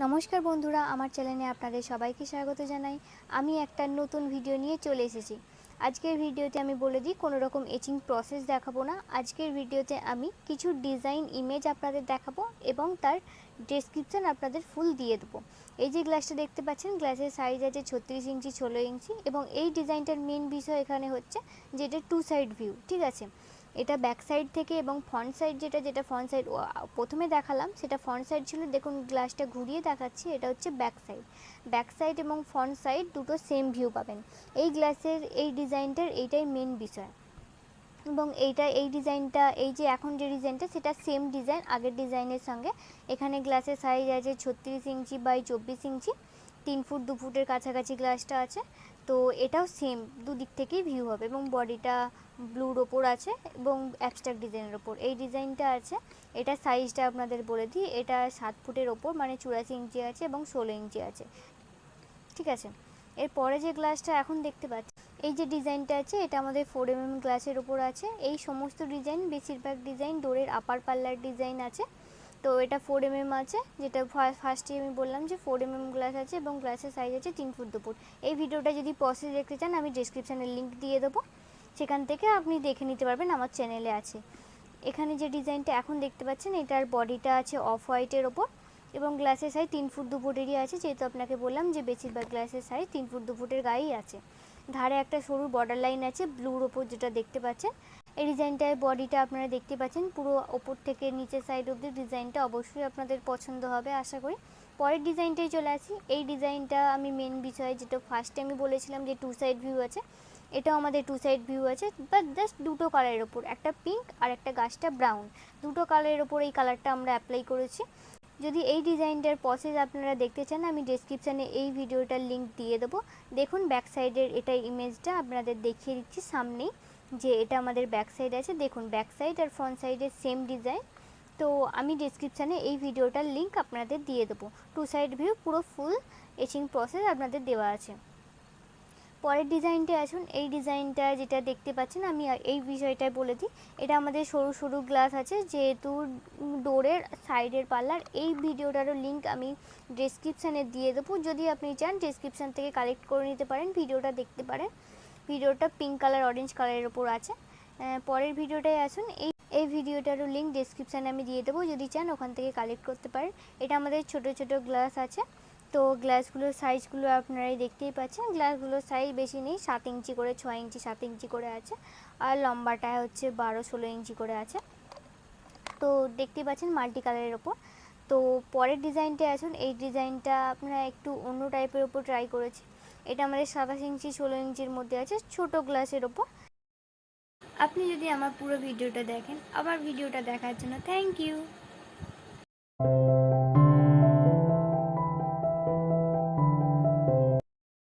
নমস্কার বন্ধুরা, আমার চ্যানেলে আপনাদের সবাইকে স্বাগত জানাই। আমি একটা নতুন ভিডিও নিয়ে চলে এসেছি। আজকের ভিডিওতে আমি বলে দিই, কোনো রকম এচিং প্রসেস দেখাবো না। আজকের ভিডিওতে আমি কিছু ডিজাইন ইমেজ আপনাদের দেখাবো এবং তার ডেসক্রিপশান আপনাদের ফুল দিয়ে দেবো। এই যে গ্লাসটা দেখতে পাচ্ছেন, গ্লাসের সাইজ আছে 36 ইঞ্চি 16 ইঞ্চি এবং এই ডিজাইনটার মেন বিষয় এখানে হচ্ছে যে এটা 2 সাইড ভিউ, ঠিক আছে। এটা ব্যাক সাইড থেকে এবং ফ্রন্ট সাইড যেটা ফ্রন্ট সাইড প্রথমে দেখালাম সেটা ফ্রন্ট সাইড ছিল। দেখুন গ্লাসটা ঘুরিয়ে দেখাচ্ছি, এটা হচ্ছে ব্যাক সাইড এবং ফ্রন্ট সাইড দুটো সেম ভিউ পাবেন। এই গ্লাসের এই ডিজাইনটার এইটাই মেন বিষয় এবং এই ডিজাইনটা, এই যে এখন যে ডিজাইনটা সেটা সেম ডিজাইন আগের ডিজাইনের সঙ্গে। এখানে গ্লাসের সাইজ আছে 36 ইঞ্চি বাই 24 ইঞ্চি, 3 ফুট 2 ফুটের কাছাকাছি গ্লাসটা আছে। তো এটাও সেম দুদিক থেকেই ভিউ হবে এবং বডিটা ব্লুর ওপর আছে এবং অ্যাবস্ট্রাক্ট ডিজাইনের ওপর এই ডিজাইনটা আছে। এটা সাইজটা আপনাদের বলে দিই, এটা 7 ফুটের ওপর মানে 84 ইঞ্চি আছে এবং 16 ইঞ্চি আছে, ঠিক আছে। এরপরে যে গ্লাসটা এখন দেখতে পাচ্ছি, এই যে ডিজাইনটা আছে এটা আমাদের 4mm গ্লাসের ওপর আছে। এই সমস্ত ডিজাইন, বেশিরভাগ ডিজাইন ডোরের আপার পাল্লার ডিজাইন আছে। তো এটা 4mm আছে, যেটা ফার্স্টে আমি বললাম যে 4mm গ্লাস আছে এবং গ্লাসের সাইজ আছে 3 ফুট 2 ফুট। এই ভিডিওটা যদি প্রসেস দেখতে চান আমি ডেসক্রিপশানে লিঙ্ক দিয়ে দেবো, সেখান থেকে আপনি দেখে নিতে পারবেন, আমার চ্যানেলে আছে। এখানে যে ডিজাইনটা এখন দেখতে পাচ্ছেন এটার বডিটা আছে অফ হোয়াইটের ওপর এবং গ্লাসের সাইজ 3 ফুট 2 ফুটেরই আছে, যেহেতু আপনাকে বললাম যে বেশিরভাগ গ্লাসের সাইজ 3 ফুট 2 ফুটের গায়েই আছে। ধারে একটা সরু বর্ডার লাইন আছে ব্লুর ওপর, যেটা দেখতে পাচ্ছেন। এই ডিজাইনটায় বডিটা আপনারা দেখতে পাচ্ছেন পুরো ওপর থেকে নিচের সাইড অবধি ডিজাইনটা অবশ্যই আপনাদের পছন্দ হবে আশা করি। পরের ডিজাইনটাই চলে আসি। এই ডিজাইনটা আমি মেন বিষয়, যেটা ফার্স্টে আমি বলেছিলাম যে 2 সাইড ভিউ আছে, এটাও আমাদের 2 সাইড ভিউ আছে, বাট জাস্ট দুটো কালারের ওপর, একটা পিঙ্ক আর একটা গাছটা ব্রাউন, দুটো কালারের ওপর এই কালারটা আমরা অ্যাপ্লাই করেছি। যদি এই ডিজাইনটার প্রসেস আপনারা দেখতে চান আমি ডেসক্রিপশানে এই ভিডিওটার লিঙ্ক দিয়ে দেবো। দেখুন ব্যাক সাইডের এটা ইমেজটা আপনাদের দেখিয়ে দিচ্ছি সামনেই, যে এটা আমাদের ব্যাক সাইড আছে। দেখুন ব্যাক সাইড আর ফ্রন্ট সাইডের সেম ডিজাইন। তো আমি ডেসক্রিপশানে এই ভিডিওটার লিঙ্ক আপনাদের দিয়ে দেবো। 2 সাইড ভিউ পুরো ফুল এচিং প্রসেস আপনাদের দেওয়া আছে। পরের ডিজাইনটা আসুন। এই ডিজাইনটা যেটা দেখতে পাচ্ছেন, আমি এই বিষয়টাই বলে দিই, এটা আমাদের সরু সরু গ্লাস আছে, যেহেতু ডোরের সাইডের পাল্লার। এই ভিডিওটারও লিঙ্ক আমি ডেসক্রিপশানে দিয়ে দেবো, যদি আপনি চান ডেসক্রিপশান থেকে কালেক্ট করে নিতে পারেন, ভিডিওটা দেখতে পারেন। ভিডিওটা পিঙ্ক কালার অরেঞ্জ কালারের ওপর আছে। পরের ভিডিওটায় আসুন। এই ভিডিওটারও লিঙ্ক ডেসক্রিপশানে আমি দিয়ে দেবো, যদি চান ওখান থেকে কালেক্ট করতে পারেন। এটা আমাদের ছোট ছোট গ্লাস আছে। তো গ্লাসগুলোর সাইজগুলো আপনারাই দেখতেই পাচ্ছেন। গ্লাসগুলোর সাইজ বেশি নেই, 7 ইঞ্চি করে, 6 ইঞ্চি 7 ইঞ্চি করে আছে, আর লম্বাটা হচ্ছে 12-16 ইঞ্চি করে আছে। তো দেখতেই পাচ্ছেন মাল্টি কালারের ওপর। তো পরের ডিজাইনটা আসুন। এই ডিজাইনটা আপনারা একটু অন্য টাইপের ওপর ট্রাই করেছি। এটা আমাদের 27 ইঞ্চি 16 ইঞ্চির মধ্যে আছে, ছোট গ্লাসের ওপর। আপনি যদি আমার পুরো ভিডিওটা দেখেন, আবার ভিডিওটা দেখার জন্য থ্যাংক ইউ।